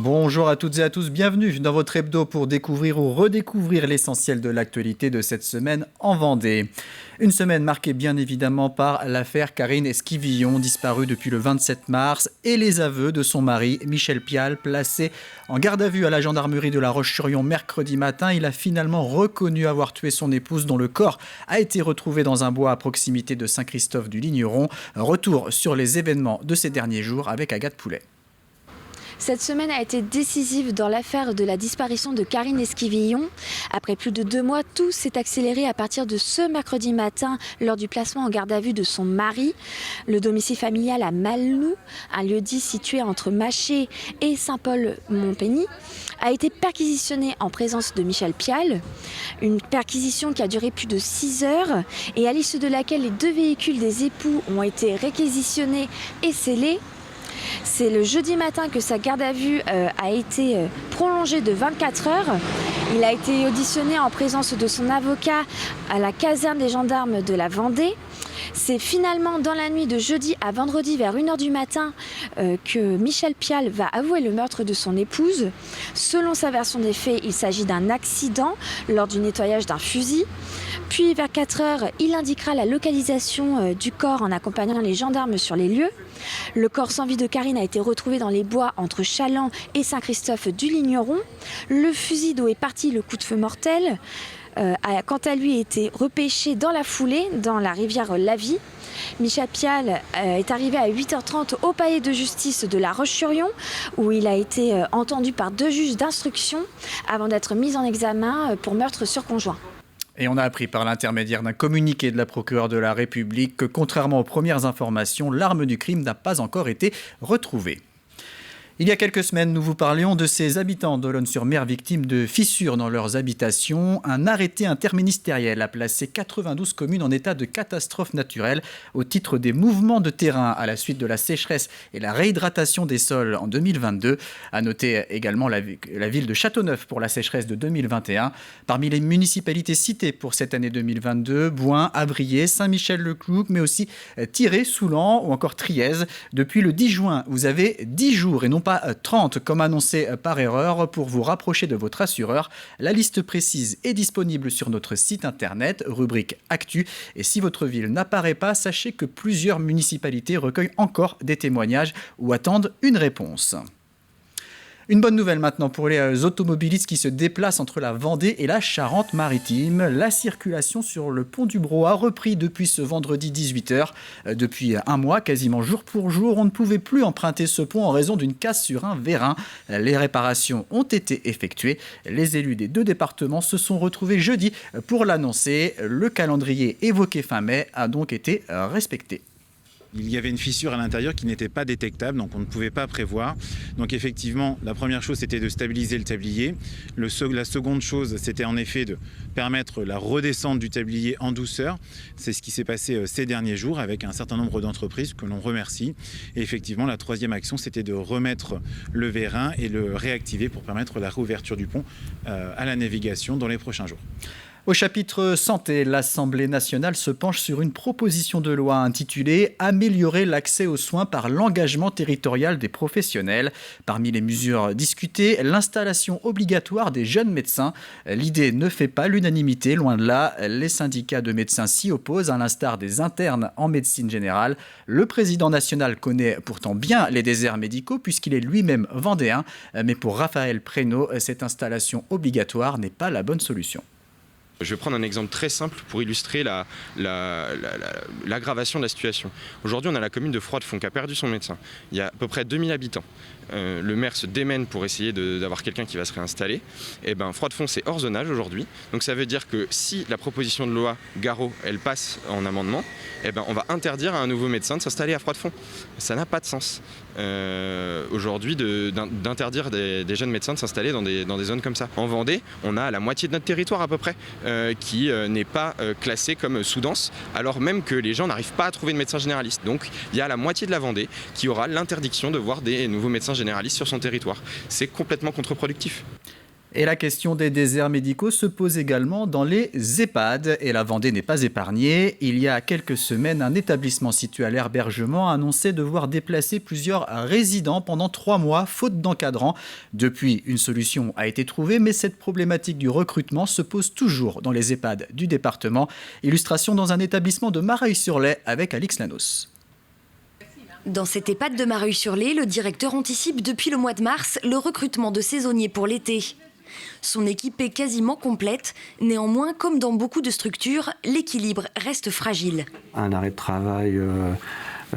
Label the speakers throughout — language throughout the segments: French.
Speaker 1: Bonjour à toutes et à tous, bienvenue dans votre hebdo pour découvrir ou redécouvrir l'essentiel de l'actualité de cette semaine en Vendée. Une semaine marquée bien évidemment par l'affaire Karine Esquivillon, disparue depuis le 27 mars, et les aveux de son mari Michel Pial, placé en garde à vue à la gendarmerie de La Roche-sur-Yon mercredi matin. Il a finalement reconnu avoir tué son épouse dont le corps a été retrouvé dans un bois à proximité de Saint-Christophe-du-Ligneron. Retour sur les événements de ces derniers jours avec Agathe Poulet.
Speaker 2: Cette semaine a été décisive dans l'affaire de la disparition de Karine Esquivillon. Après plus de 2 mois, tout s'est accéléré à partir de ce mercredi matin lors du placement en garde à vue de son mari. Le domicile familial à Malnou, un lieu-dit situé entre Maché et Saint-Paul-Montpény, a été perquisitionné en présence de Michel Pial. Une perquisition qui a duré plus de 6 heures et à l'issue de laquelle les 2 véhicules des époux ont été réquisitionnés et scellés. C'est le jeudi matin que sa garde à vue a été prolongée de 24 heures. Il a été auditionné en présence de son avocat à la caserne des gendarmes de la Vendée. C'est finalement dans la nuit de jeudi à vendredi vers 1h du matin que Michel Pial va avouer le meurtre de son épouse. Selon sa version des faits, il s'agit d'un accident lors du nettoyage d'un fusil. Puis vers 4h, il indiquera la localisation du corps en accompagnant les gendarmes sur les lieux. Le corps sans vie de Karine a été retrouvé dans les bois entre Chaland et Saint-Christophe-du-Ligneron. Le fusil d'où est parti le coup de feu mortel a quant à lui été repêché dans la foulée dans la rivière Lavie. Michel Pial est arrivé à 8h30 au palais de justice de La Roche-sur-Yon où il a été entendu par 2 juges d'instruction avant d'être mis en examen pour meurtre sur conjoint.
Speaker 1: Et on a appris par l'intermédiaire d'un communiqué de la procureure de la République que, contrairement aux premières informations, l'arme du crime n'a pas encore été retrouvée. Il y a quelques semaines, nous vous parlions de ces habitants d'Olonne-sur-Mer victimes de fissures dans leurs habitations. Un arrêté interministériel a placé 92 communes en état de catastrophe naturelle au titre des mouvements de terrain à la suite de la sécheresse et la réhydratation des sols en 2022. À noter également la ville de Châteauneuf pour la sécheresse de 2021. Parmi les municipalités citées pour cette année 2022, Bouin, Avrier, Saint-Michel-le-Cloug, mais aussi Tiré, Soulan ou encore Trièze. Depuis le 10 juin, vous avez 10 jours et non pas 30 comme annoncé par erreur pour vous rapprocher de votre assureur. La liste précise est disponible sur notre site internet, rubrique Actu. Et si votre ville n'apparaît pas, sachez que plusieurs municipalités recueillent encore des témoignages ou attendent une réponse. Une bonne nouvelle maintenant pour les automobilistes qui se déplacent entre la Vendée et la Charente-Maritime. La circulation sur le pont du Broc a repris depuis ce vendredi 18h. Depuis un mois, quasiment jour pour jour, on ne pouvait plus emprunter ce pont en raison d'une casse sur un vérin. Les réparations ont été effectuées. Les élus des 2 départements se sont retrouvés jeudi pour l'annoncer. Le calendrier évoqué fin mai a donc été respecté.
Speaker 3: Il y avait une fissure à l'intérieur qui n'était pas détectable, donc on ne pouvait pas prévoir. Donc effectivement, la première chose, c'était de stabiliser le tablier. La seconde chose, c'était en effet de permettre la redescente du tablier en douceur. C'est ce qui s'est passé ces derniers jours avec un certain nombre d'entreprises que l'on remercie. Et effectivement, la troisième action, c'était de remettre le vérin et le réactiver pour permettre la réouverture du pont à la navigation dans les prochains jours.
Speaker 1: Au chapitre santé, l'Assemblée nationale se penche sur une proposition de loi intitulée « Améliorer l'accès aux soins par l'engagement territorial des professionnels ». Parmi les mesures discutées, l'installation obligatoire des jeunes médecins. L'idée ne fait pas l'unanimité, loin de là. Les syndicats de médecins s'y opposent, à l'instar des internes en médecine générale. Le président national connaît pourtant bien les déserts médicaux puisqu'il est lui-même vendéen. Mais pour Raphaël Prénaud, cette installation obligatoire n'est pas la bonne solution.
Speaker 4: Je vais prendre un exemple très simple pour illustrer l'aggravation de la situation. Aujourd'hui, on a la commune de Froidefond qui a perdu son médecin. Il y a à peu près 2000 habitants. Le maire se démène pour essayer d'avoir quelqu'un qui va se réinstaller. Et Froidefond, c'est hors zonage aujourd'hui. Donc ça veut dire que si la proposition de loi Garot, elle passe en amendement, on va interdire à un nouveau médecin de s'installer à Froidefond. Ça n'a pas de sens. Aujourd'hui d'interdire des jeunes médecins de s'installer dans des zones comme ça. En Vendée, on a la moitié de notre territoire à peu près qui n'est pas classé comme sous-dense, alors même que les gens n'arrivent pas à trouver de médecin généraliste. Donc il y a la moitié de la Vendée qui aura l'interdiction de voir des nouveaux médecins généralistes sur son territoire. C'est complètement contre-productif.
Speaker 1: Et la question des déserts médicaux se pose également dans les EHPAD. Et la Vendée n'est pas épargnée. Il y a quelques semaines, un établissement situé à l'Herbergement a annoncé devoir déplacer plusieurs résidents pendant 3 mois, faute d'encadrant. Depuis, une solution a été trouvée, mais cette problématique du recrutement se pose toujours dans les EHPAD du département. Illustration dans un établissement de Mareuil-sur-Lay avec Alix Lanos.
Speaker 5: Dans cet EHPAD de Mareuil-sur-Lay, le directeur anticipe depuis le mois de mars le recrutement de saisonniers pour l'été. Son équipe est quasiment complète. Néanmoins, comme dans beaucoup de structures, l'équilibre reste fragile.
Speaker 6: Un arrêt de travail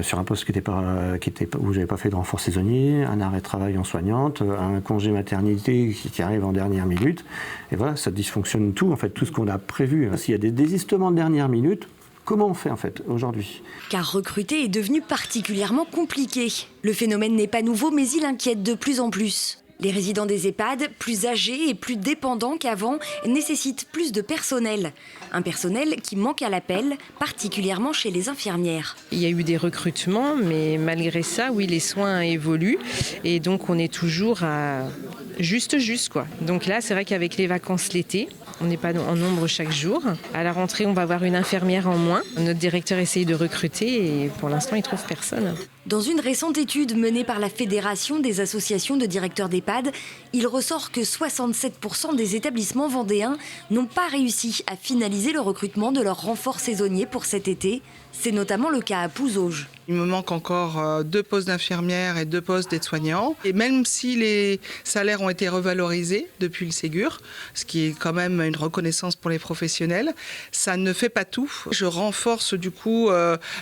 Speaker 6: sur un poste où j'avais pas fait de renfort saisonnier, un arrêt de travail en soignante, un congé maternité qui arrive en dernière minute. Et voilà, ça dysfonctionne tout, en fait, tout ce qu'on a prévu. S'il y a des désistements de dernière minute, comment on fait en fait aujourd'hui ?
Speaker 5: Car recruter est devenu particulièrement compliqué. Le phénomène n'est pas nouveau, mais il inquiète de plus en plus. Les résidents des EHPAD, plus âgés et plus dépendants qu'avant, nécessitent plus de personnel. Un personnel qui manque à l'appel, particulièrement chez les infirmières.
Speaker 7: Il y a eu des recrutements, mais malgré ça, oui, les soins évoluent. Et donc, on est toujours à juste, quoi. Donc là, c'est vrai qu'avec les vacances l'été, on n'est pas en nombre chaque jour. À la rentrée, on va avoir une infirmière en moins. Notre directeur essaye de recruter et pour l'instant, il ne trouve personne.
Speaker 5: Dans une récente étude menée par la Fédération des associations de directeurs d'EHPAD, il ressort que 67% des établissements vendéens n'ont pas réussi à finaliser le recrutement de leurs renforts saisonniers pour cet été. C'est notamment le cas à Pouzauges.
Speaker 8: Il me manque encore 2 postes d'infirmières et 2 postes d'aides-soignants. Et même si les salaires ont été revalorisés depuis le Ségur, ce qui est quand même une reconnaissance pour les professionnels, ça ne fait pas tout. Je renforce du coup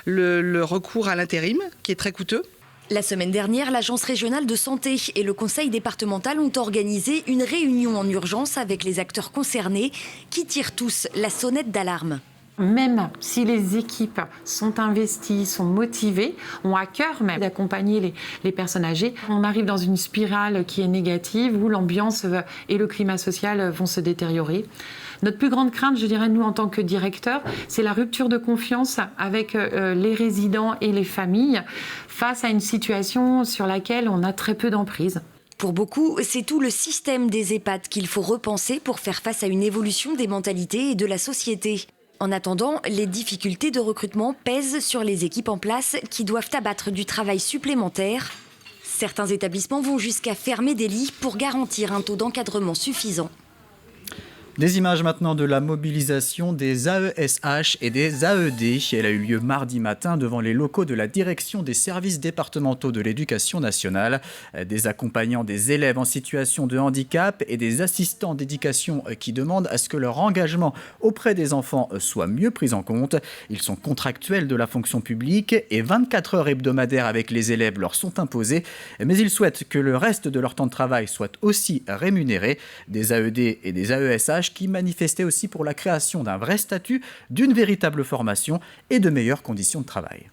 Speaker 8: le recours à l'intérim, qui est très coûteux.
Speaker 5: La semaine dernière, l'Agence régionale de santé et le Conseil départemental ont organisé une réunion en urgence avec les acteurs concernés qui tirent tous la sonnette d'alarme.
Speaker 9: Même si les équipes sont investies, sont motivées, ont à cœur même d'accompagner les personnes âgées, on arrive dans une spirale qui est négative où l'ambiance et le climat social vont se détériorer. Notre plus grande crainte, je dirais, nous, en tant que directeurs, c'est la rupture de confiance avec les résidents et les familles face à une situation sur laquelle on a très peu d'emprise.
Speaker 5: Pour beaucoup, c'est tout le système des EHPAD qu'il faut repenser pour faire face à une évolution des mentalités et de la société. En attendant, les difficultés de recrutement pèsent sur les équipes en place qui doivent abattre du travail supplémentaire. Certains établissements vont jusqu'à fermer des lits pour garantir un taux d'encadrement suffisant.
Speaker 1: Des images maintenant de la mobilisation des AESH et des AED. Elle a eu lieu mardi matin devant les locaux de la direction des services départementaux de l'éducation nationale. Des accompagnants des élèves en situation de handicap et des assistants d'éducation qui demandent à ce que leur engagement auprès des enfants soit mieux pris en compte. Ils sont contractuels de la fonction publique et 24 heures hebdomadaires avec les élèves leur sont imposées. Mais ils souhaitent que le reste de leur temps de travail soit aussi rémunéré. Des AED et des AESH qui manifestait aussi pour la création d'un vrai statut, d'une véritable formation et de meilleures conditions de travail.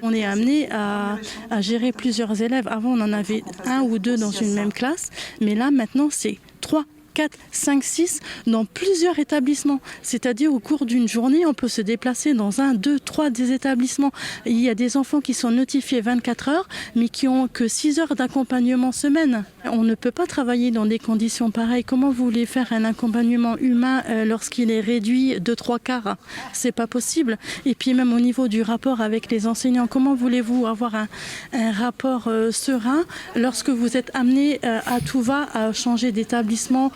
Speaker 10: On est amené à gérer plusieurs élèves. Avant, on en avait 1 ou 2 dans une même classe, mais là, maintenant, c'est 3, 4, 5, 6 dans plusieurs établissements. C'est-à-dire au cours d'une journée, on peut se déplacer dans 1, 2, 3 des établissements. Il y a des enfants qui sont notifiés 24 heures, mais qui n'ont que 6 heures d'accompagnement semaine. On ne peut pas travailler dans des conditions pareilles. Comment vous voulez faire un accompagnement humain lorsqu'il est réduit de 3/4 ? C'est pas possible. Et puis même au niveau du rapport avec les enseignants, comment voulez-vous avoir un rapport serein lorsque vous êtes amené à tout va à changer d'établissement ?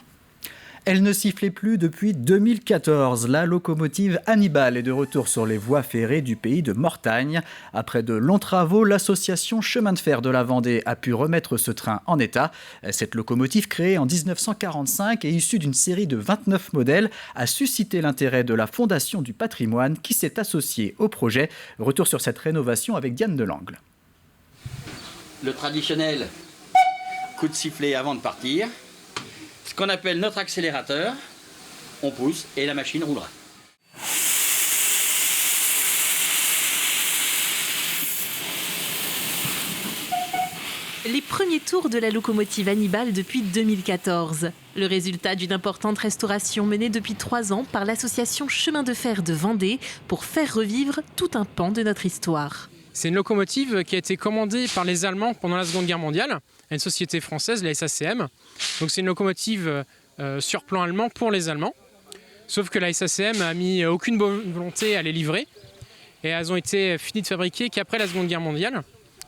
Speaker 1: Elle ne sifflait plus depuis 2014. La locomotive Hannibal est de retour sur les voies ferrées du pays de Mortagne. Après de longs travaux, l'association Chemin de fer de la Vendée a pu remettre ce train en état. Cette locomotive, créée en 1945 et issue d'une série de 29 modèles, a suscité l'intérêt de la Fondation du patrimoine qui s'est associée au projet. Retour sur cette rénovation avec Diane Delangle.
Speaker 11: Le traditionnel coup de sifflet avant de partir. Ce qu'on appelle notre accélérateur, on pousse et la machine roulera.
Speaker 12: Les premiers tours de la locomotive Hannibal depuis 2014. Le résultat d'une importante restauration menée depuis 3 ans par l'association Chemin de fer de Vendée pour faire revivre tout un pan de notre histoire.
Speaker 13: C'est une locomotive qui a été commandée par les Allemands pendant la Seconde Guerre mondiale à une société française, la SACM. Donc c'est une locomotive sur plan allemand pour les Allemands. Sauf que la SACM a mis aucune bonne volonté à les livrer. Et elles ont été finies de fabriquer qu'après la Seconde Guerre mondiale.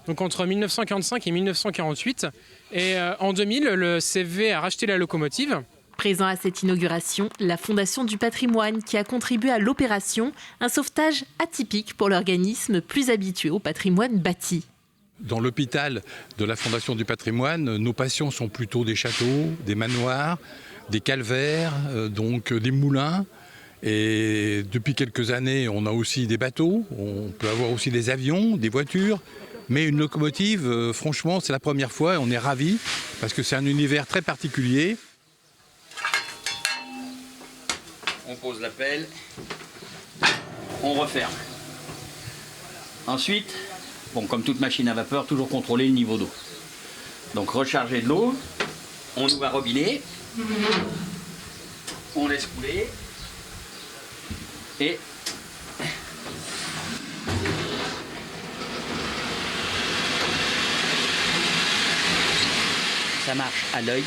Speaker 13: Donc entre 1945 et 1948. Et en 2000, le CFV a racheté la locomotive.
Speaker 12: Présent à cette inauguration, la Fondation du patrimoine qui a contribué à l'opération, un sauvetage atypique pour l'organisme plus habitué au patrimoine bâti.
Speaker 14: Dans l'hôpital de la Fondation du patrimoine, nos patients sont plutôt des châteaux, des manoirs, des calvaires, donc des moulins. Et depuis quelques années, on a aussi des bateaux, on peut avoir aussi des avions, des voitures. Mais une locomotive, franchement, c'est la première fois et on est ravis parce que c'est un univers très particulier.
Speaker 11: On pose la pelle, on referme. Ensuite, bon, comme toute machine à vapeur, toujours contrôler le niveau d'eau. Donc recharger de l'eau, on ouvre un robinet, on laisse couler et ça marche à l'œil,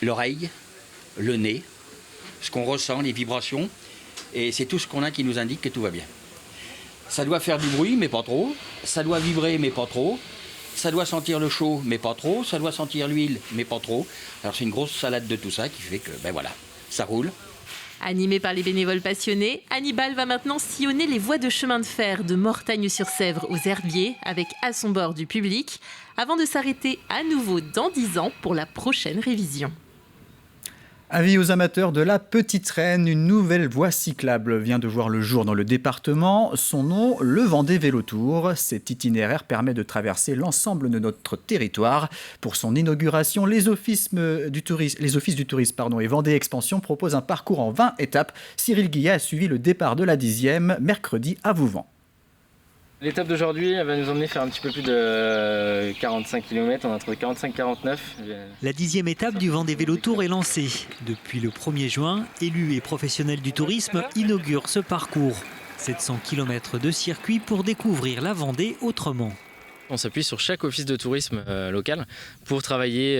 Speaker 11: l'oreille, le nez, ce qu'on ressent, les vibrations, et c'est tout ce qu'on a qui nous indique que tout va bien. Ça doit faire du bruit, mais pas trop. Ça doit vibrer, mais pas trop. Ça doit sentir le chaud, mais pas trop. Ça doit sentir l'huile, mais pas trop. Alors c'est une grosse salade de tout ça qui fait que, ben voilà, ça roule.
Speaker 12: Animé par les bénévoles passionnés, Hannibal va maintenant sillonner les voies de chemin de fer de Mortagne-sur-Sèvre aux Herbiers, avec à son bord du public, avant de s'arrêter à nouveau dans 10 ans pour la prochaine révision.
Speaker 1: Avis aux amateurs de la Petite Reine, une nouvelle voie cyclable vient de voir le jour dans le département. Son nom, le Vendée Vélo Tour. Cet itinéraire permet de traverser l'ensemble de notre territoire. Pour son inauguration, les offices du tourisme et Vendée Expansion proposent un parcours en 20 étapes. Cyril Guillet a suivi le départ de la 10e, mercredi à Vouvant.
Speaker 15: L'étape d'aujourd'hui, elle va nous emmener faire un petit peu plus de 45 km, on a entre 45 et 49.
Speaker 16: La 10e étape du Vendée Vélo Tour est lancée. Depuis le 1er juin, élus et professionnels du tourisme inaugurent ce parcours. 700 km de circuit pour découvrir la Vendée autrement.
Speaker 15: On s'appuie sur chaque office de tourisme local pour travailler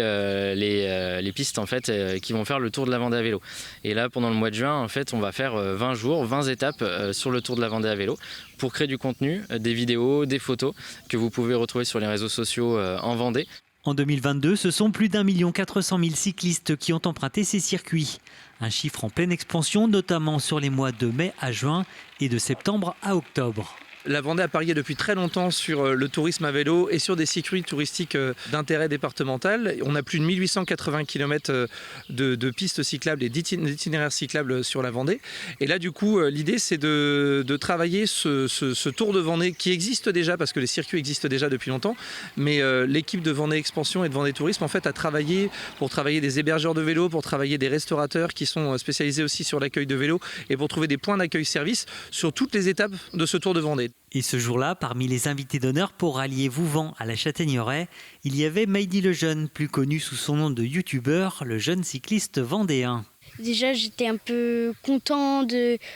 Speaker 15: les pistes en fait, qui vont faire le tour de la Vendée à vélo. Et là, pendant le mois de juin, en fait, on va faire 20 jours, 20 étapes sur le tour de la Vendée à vélo pour créer du contenu, des vidéos, des photos que vous pouvez retrouver sur les réseaux sociaux en Vendée.
Speaker 16: En 2022, ce sont plus d'1 400 000 cyclistes qui ont emprunté ces circuits. Un chiffre en pleine expansion, notamment sur les mois de mai à juin et de septembre à octobre.
Speaker 17: La Vendée a parié depuis très longtemps sur le tourisme à vélo et sur des circuits touristiques d'intérêt départemental. On a plus de 1880 km de pistes cyclables et d'itinéraires cyclables sur la Vendée. Et là, du coup, l'idée, c'est de travailler ce Tour de Vendée qui existe déjà, parce que les circuits existent déjà depuis longtemps. Mais l'équipe de Vendée Expansion et de Vendée Tourisme, en fait, a travaillé pour travailler des hébergeurs de vélos, pour travailler des restaurateurs qui sont spécialisés aussi sur l'accueil de vélos et pour trouver des points d'accueil-service sur toutes les étapes de ce Tour de Vendée.
Speaker 16: Et ce jour-là, parmi les invités d'honneur pour rallier Vouvant à la Châtaigneraie, il y avait Maïdi Lejeune, plus connu sous son nom de youtubeur, le jeune cycliste vendéen.
Speaker 18: Déjà, j'étais un peu content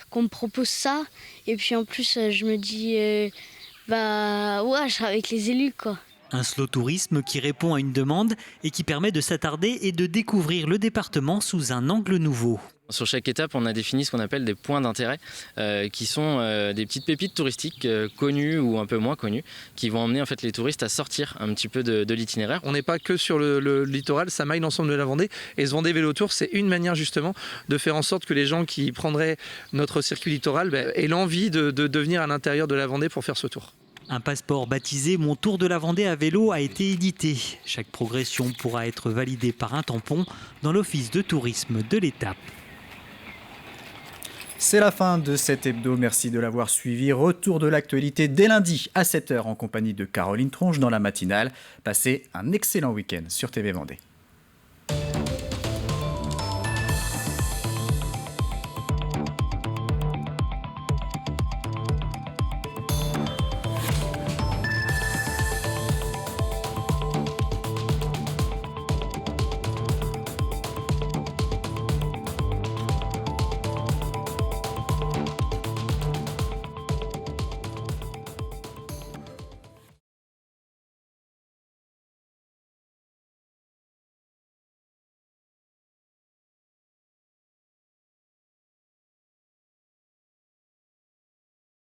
Speaker 18: qu'on me propose ça. Et puis en plus, je me dis, je serai avec les élus, quoi.
Speaker 16: Un slow tourisme qui répond à une demande et qui permet de s'attarder et de découvrir le département sous un angle nouveau.
Speaker 15: Sur chaque étape, on a défini ce qu'on appelle des points d'intérêt, qui sont des petites pépites touristiques connues ou un peu moins connues, qui vont emmener en fait les touristes à sortir un petit peu de l'itinéraire.
Speaker 17: On n'est pas que sur le littoral, ça maille l'ensemble de la Vendée. Et ce Vendée Vélo Tour, c'est une manière justement de faire en sorte que les gens qui prendraient notre circuit littoral aient l'envie de venir à l'intérieur de la Vendée pour faire ce tour.
Speaker 16: Un passeport baptisé Mon Tour de la Vendée à vélo a été édité. Chaque progression pourra être validée par un tampon dans l'office de tourisme de l'étape.
Speaker 1: C'est la fin de cet hebdo, merci de l'avoir suivi. Retour de l'actualité dès lundi à 7h en compagnie de Caroline Tronche dans la matinale. Passez un excellent week-end sur TV Vendée.